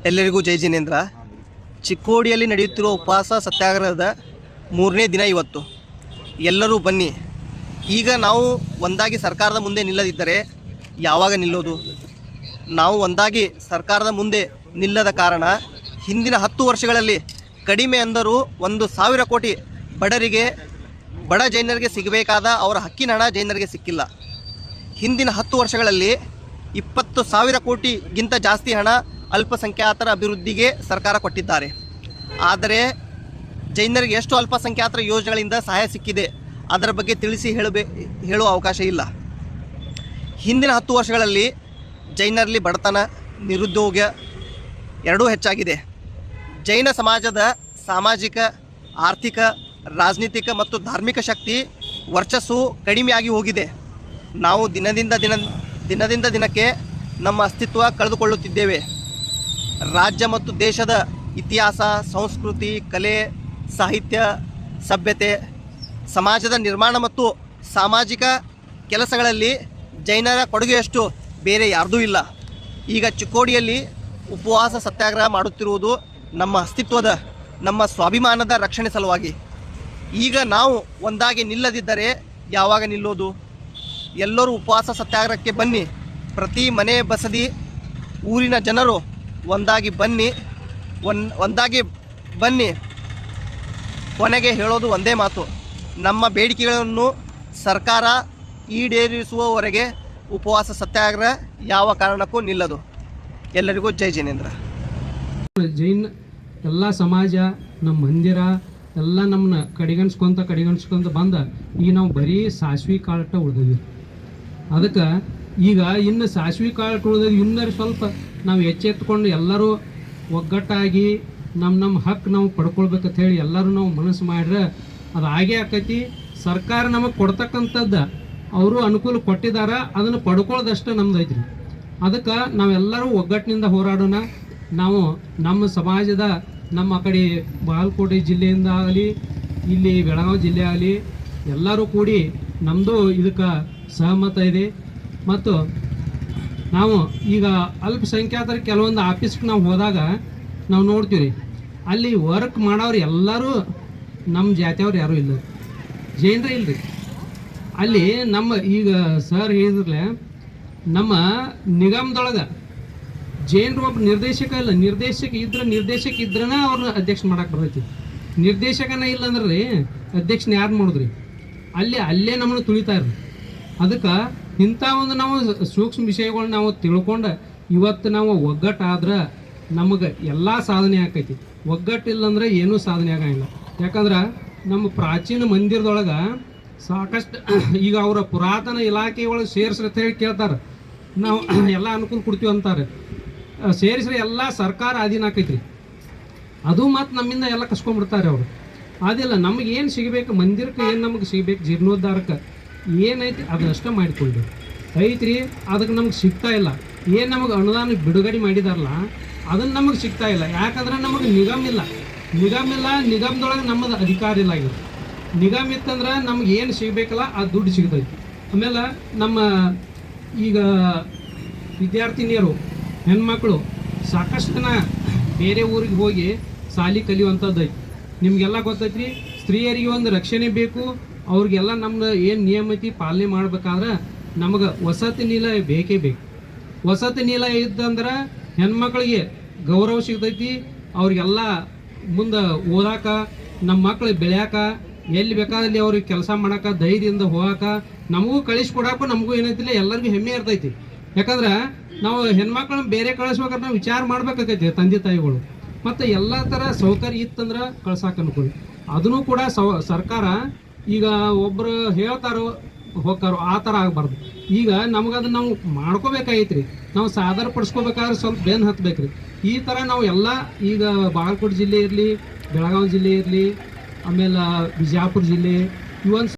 ಎಲ್ಲರಿಗೂ ಜೈ ಜಿನೇಂದ್ರ. ಚಿಕ್ಕೋಡಿಯಲ್ಲಿ ನಡೆಯುತ್ತಿರುವ ಉಪವಾಸ ಸತ್ಯಾಗ್ರಹದ 3ನೇ ದಿನ ಇವತ್ತು. ಎಲ್ಲರೂ ಬನ್ನಿ. ಈಗ ನಾವು ಒಂದಾಗಿ ಸರ್ಕಾರದ ಮುಂದೆ ನಿಲ್ಲದಿದ್ದರೆ ಯಾವಾಗ ನಿಲ್ಲೋದು? ನಾವು ಒಂದಾಗಿ ಸರ್ಕಾರದ ಮುಂದೆ ನಿಲ್ಲದ ಕಾರಣ ಹಿಂದಿನ 10 ವರ್ಷಗಳಲ್ಲಿ ಕಡಿಮೆ ಅಂದರೂ 1,000 ಕೋಟಿ ಬಡ ಜೈನರಿಗೆ ಸಿಗಬೇಕಾದ ಅವರ ಹಕ್ಕಿನ ಹಣ ಜೈನರಿಗೆ ಸಿಕ್ಕಿಲ್ಲ. ಹಿಂದಿನ 10 ವರ್ಷಗಳಲ್ಲಿ 20,000 ಕೋಟಿಗಿಂತ ಜಾಸ್ತಿ ಹಣ ಅಲ್ಪಸಂಖ್ಯಾತರ ಅಭಿವೃದ್ಧಿಗೆ ಸರ್ಕಾರ ಕೊಟ್ಟಿದ್ದಾರೆ. ಆದರೆ ಜೈನರಿಗೆ ಎಷ್ಟು ಅಲ್ಪಸಂಖ್ಯಾತರ ಯೋಜನೆಗಳಿಂದ ಸಹಾಯ ಸಿಕ್ಕಿದೆ ಅದರ ಬಗ್ಗೆ ತಿಳಿಸಿ ಹೇಳುವ ಅವಕಾಶ ಇಲ್ಲ. ಹಿಂದಿನ 10 ವರ್ಷಗಳಲ್ಲಿ ಜೈನರಲ್ಲಿ ಬಡತನ, ನಿರುದ್ಯೋಗ ಎರಡೂ ಹೆಚ್ಚಾಗಿದೆ. ಜೈನ ಸಮಾಜದ ಸಾಮಾಜಿಕ, ಆರ್ಥಿಕ, ರಾಜನೀತಿಕ ಮತ್ತು ಧಾರ್ಮಿಕ ಶಕ್ತಿ ವರ್ಚಸ್ಸು ಕಡಿಮೆಯಾಗಿ ಹೋಗಿದೆ. ನಾವು ದಿನದಿಂದ ದಿನಕ್ಕೆ ನಮ್ಮ ಅಸ್ತಿತ್ವ ಕಳೆದುಕೊಳ್ಳುತ್ತಿದ್ದೇವೆ. ರಾಜ್ಯ ಮತ್ತು ದೇಶದ ಇತಿಹಾಸ, ಸಂಸ್ಕೃತಿ, ಕಲೆ, ಸಾಹಿತ್ಯ, ಸಭ್ಯತೆ, ಸಮಾಜದ ನಿರ್ಮಾಣ ಮತ್ತು ಸಾಮಾಜಿಕ ಕೆಲಸಗಳಲ್ಲಿ ಜೈನರ ಕೊಡುಗೆಯಷ್ಟು ಬೇರೆ ಯಾರ್ದೂ ಇಲ್ಲ. ಈಗ ಚಿಕ್ಕೋಡಿಯಲ್ಲಿ ಉಪವಾಸ ಸತ್ಯಾಗ್ರಹ ಮಾಡುತ್ತಿರುವುದು ನಮ್ಮ ಅಸ್ತಿತ್ವದ, ನಮ್ಮ ಸ್ವಾಭಿಮಾನದ ರಕ್ಷಣೆ ಸಲುವಾಗಿ. ಈಗ ನಾವು ಒಂದಾಗಿ ನಿಲ್ಲದಿದ್ದರೆ ಯಾವಾಗ ನಿಲ್ಲೋದು? ಎಲ್ಲರೂ ಉಪವಾಸ ಸತ್ಯಾಗ್ರಹಕ್ಕೆ ಬನ್ನಿ. ಪ್ರತಿ ಮನೆ ಬಸದಿ ಊರಿನ ಜನರು ಒಂದಾಗಿ ಬನ್ನಿ. ಕೊನೆಗೆ ಹೇಳೋದು ಒಂದೇ ಮಾತು: ನಮ್ಮ ಬೇಡಿಕೆಗಳನ್ನು ಸರ್ಕಾರ ಈಡೇರಿಸುವವರೆಗೆ ಉಪವಾಸ ಸತ್ಯಾಗ್ರಹ ಯಾವ ಕಾರಣಕ್ಕೂ ನಿಲ್ಲದು. ಎಲ್ಲರಿಗೂ ಜೈ ಜಿನೇಂದ್ರ. ಜೈನ್ ಎಲ್ಲ ಸಮಾಜ, ನಮ್ಮ ಮಂದಿರ ಎಲ್ಲ ನಮ್ಮನ್ನ ಕಡೆಗಣಿಸ್ಕೊಂತ ಬಂದ ಈಗ ನಾವು ಬರೀ ಸಾಸ್ವಿ ಕಾಳಟ ಉಳ್ದೀವಿ. ಅದಕ್ಕೆ ಈಗ ಇನ್ನು ಸಾಸ್ವಿ ಕಾಳಟ ಉಳ್ದೀವಿ. ಇನ್ನೂ ಸ್ವಲ್ಪ ನಾವು ಎಚ್ಚೆತ್ಕೊಂಡು ಎಲ್ಲರೂ ಒಗ್ಗಟ್ಟಾಗಿ ನಮ್ಮ ಹಕ್ಕು ನಾವು ಪಡ್ಕೊಳ್ಬೇಕಂತ ಹೇಳಿ ಎಲ್ಲರೂ ನಾವು ಮನಸ್ಸು ಮಾಡ್ರೆ ಅದು ಆಗೇ ಆಕೈತಿ. ಸರ್ಕಾರ ನಮಗೆ ಕೊಡ್ತಕ್ಕಂಥದ್ದು ಅವರು ಅನುಕೂಲ ಕೊಟ್ಟಿದಾರ, ಅದನ್ನು ಪಡ್ಕೊಳ್ಳೋದಷ್ಟು ನಮ್ದು ಐತ್ರಿ. ಅದಕ್ಕೆ ನಾವೆಲ್ಲರೂ ಒಗ್ಗಟ್ಟಿನಿಂದ ಹೋರಾಡೋಣ. ನಾವು ನಮ್ಮ ಸಮಾಜದ, ನಮ್ಮ ಕಡೆ ಬಾಗಲಕೋಟೆ ಜಿಲ್ಲೆಯಿಂದ ಆಗಲಿ, ಇಲ್ಲಿ ಬೆಳಗಾವಿ ಜಿಲ್ಲೆ ಆಗಲಿ, ಎಲ್ಲರೂ ಕೂಡಿ ನಮ್ಮದು ಇದಕ್ಕೆ ಸಹಮತ ಇದೆ. ಮತ್ತು ನಾವು ಈಗ ಅಲ್ಪಸಂಖ್ಯಾತರ ಕೆಲವೊಂದು ಆಫೀಸ್ಗೆ ನಾವು ಹೋದಾಗ ನಾವು ನೋಡ್ತೀವಿ, ಅಲ್ಲಿ ವರ್ಕ್ ಮಾಡೋರು ಎಲ್ಲರೂ ನಮ್ಮ ಜಾತಿಯವ್ರು ಯಾರೂ ಇಲ್ಲ, ಜೈನರೇ ಇಲ್ಲರಿ. ಅಲ್ಲಿ ನಮ್ಮ ಈಗ ಸರ್ ಹೇಳಿದ್ರಲೆ ನಮ್ಮ ನಿಗಮದೊಳಗೆ ಜೈನರು ಒಬ್ಬ ನಿರ್ದೇಶಕ ಇಲ್ಲ. ನಿರ್ದೇಶಕ ಇದ್ರನ ಅವ್ರನ್ನ ಅಧ್ಯಕ್ಷ ಮಾಡಕ್ಕೆ ಬರ್ತೈತಿ. ನಿರ್ದೇಶಕನೇ ಇಲ್ಲ ಅಂದ್ರೆ ರೀ ಅಧ್ಯಕ್ಷನ ಯಾರು ಮಾಡಿದ್ರಿ? ಅಲ್ಲೇ ನಮ್ಮನ್ನು ತುಳಿತಾರ್ರಿ. ಅದಕ್ಕೆ ಇಂಥ ಒಂದು ನಾವು ಸೂಕ್ಷ್ಮ ವಿಷಯಗಳನ್ನ ನಾವು ತಿಳ್ಕೊಂಡು ಇವತ್ತು ನಾವು ಒಗ್ಗಟ್ಟಾದ್ರೆ ನಮಗೆ ಎಲ್ಲ ಸಾಧನೆ ಆಕೈತಿ. ಒಗ್ಗಟ್ಟಿಲ್ಲಂದ್ರೆ ಏನೂ ಸಾಧನೆ ಆಗಂಗಿಲ್ಲ. ಯಾಕಂದ್ರೆ ನಮ್ಮ ಪ್ರಾಚೀನ ಮಂದಿರದೊಳಗೆ ಸಾಕಷ್ಟು ಈಗ ಅವರ ಪುರಾತನ ಇಲಾಖೆ ಒಳಗೆ ಸೇರಿಸ್ರಿ ಅಂತ ಹೇಳಿ ಕೇಳ್ತಾರೆ. ನಾವು ಎಲ್ಲ ಅನುಕೂಲ ಕೊಡ್ತೀವಿ ಅಂತಾರೆ. ಸೇರಿಸ್ರಿ ಎಲ್ಲ ಸರ್ಕಾರ ಅಧೀನ ಆಕೈತ್ರಿ. ಅದು ಮತ್ತು ನಮ್ಮಿಂದ ಎಲ್ಲ ಕಸ್ಕೊಂಡ್ಬಿಡ್ತಾರೆ ಅವರು. ಅದಿಲ್ಲ, ನಮಗೆ ಏನು ಸಿಗಬೇಕು, ಮಂದಿರಕ್ಕೆ ಏನು ನಮಗೆ ಸಿಗಬೇಕು, ಜೀರ್ಣೋದ್ಧಾರಕ್ಕೆ ಏನೈತಿ ಅದನ್ನಷ್ಟೇ ಮಾಡಿಕೊಳ್ಳಿ ಐತ್ರಿ. ಅದಕ್ಕೆ ನಮ್ಗೆ ಸಿಗ್ತಾ ಇಲ್ಲ. ಏನು ನಮಗೆ ಅನುದಾನ ಬಿಡುಗಡೆ ಮಾಡಿದಾರಲ್ಲ ಅದನ್ನು ನಮಗೆ ಸಿಗ್ತಾ ಇಲ್ಲ. ಯಾಕಂದ್ರೆ ನಮಗೆ ನಿಗಮ ಇಲ್ಲ. ನಿಗಮದೊಳಗೆ ನಮ್ಮದು ಅಧಿಕಾರ ಇಲ್ಲ. ಆಗಿದೆ ನಿಗಮ ಇತ್ತಂದ್ರೆ ನಮ್ಗೆ ಏನು ಸಿಗಬೇಕಲ್ಲ ಆ ದುಡ್ಡು ಸಿಗ್ತೈತಿ. ಆಮೇಲೆ ನಮ್ಮ ಈಗ ವಿದ್ಯಾರ್ಥಿನಿಯರು, ಹೆಣ್ಮಕ್ಳು ಸಾಕಷ್ಟು ಜನ ಬೇರೆ ಊರಿಗೆ ಹೋಗಿ ಶಾಲೆ ಕಲಿಯುವಂಥದ್ದು ಐತಿ. ನಿಮಗೆಲ್ಲ ಗೊತ್ತೈತ್ರಿ, ಸ್ತ್ರೀಯರಿಗೆ ಒಂದು ರಕ್ಷಣೆ ಬೇಕು. ಅವ್ರಿಗೆಲ್ಲ ನಮ್ದು ಏನು ನಿಯಮ ಐತಿ ಪಾಲನೆ ಮಾಡ್ಬೇಕಾದ್ರೆ ನಮಗೆ ವಸತಿ ನಿಲಯ ಬೇಕೇ ಬೇಕು. ವಸತಿ ನಿಲಯ ಇದ್ದಂದ್ರೆ ಹೆಣ್ಮಕ್ಳಿಗೆ ಗೌರವ ಸಿಗ್ತೈತಿ. ಅವ್ರಿಗೆಲ್ಲ ಮುಂದೆ ಓದಾಕ, ನಮ್ಮ ಮಕ್ಳಿಗೆ ಬೆಳೆಯಾಕ, ಎಲ್ಲಿ ಬೇಕಾದಲ್ಲಿ ಅವ್ರಿಗೆ ಕೆಲಸ ಮಾಡೋಕೆ, ಧೈರ್ಯದಿಂದ ಹೋಗಾಕ, ನಮಗೂ ಕಳಿಸ್ಕೊಡಾಕು ನಮಗೂ ಏನೈತಿಲ್ಲ ಎಲ್ಲರಿಗೂ ಹೆಮ್ಮೆ ಇರ್ತೈತಿ. ಯಾಕಂದ್ರೆ ನಾವು ಹೆಣ್ಮಕ್ಳನ್ನ ಬೇರೆ ಕಳಿಸ್ಬೇಕಾದ್ರೆ ನಾವು ವಿಚಾರ ಮಾಡ್ಬೇಕಾಗೈತಿ ತಂದೆ ತಾಯಿಗಳು. ಮತ್ತು ಎಲ್ಲ ಥರ ಸೌಕರ್ಯ ಇತ್ತಂದ್ರೆ ಕಳ್ಸಾಕ ಅನುಕೂಲ. ಅದನ್ನು ಕೂಡ ಸರ್ಕಾರ ಈಗ ಒಬ್ಬರು ಹೇಳ್ತಾರೋ ಹೋಗ್ತಾರೋ ಆ ಥರ ಆಗಬಾರ್ದು. ಈಗ ನಮಗದನ್ನು ನಾವು ಮಾಡ್ಕೋಬೇಕಾಗೈತ್ರಿ. ನಾವು ಸಾದರ ಪಡಿಸ್ಕೋಬೇಕಾದ್ರೆ ಸ್ವಲ್ಪ ಬೆನ್ನು ಹತ್ಬೇಕ್ರಿ. ಈ ಥರ ನಾವು ಎಲ್ಲ ಈಗ ಬಾಗಲಕೋಟೆ ಜಿಲ್ಲೆ ಇರಲಿ, ಬೆಳಗಾವಿ ಜಿಲ್ಲೆ ಇರಲಿ, ಆಮೇಲೆ ಬಿಜಾಪುರ ಜಿಲ್ಲೆ, ಇವೊಂದು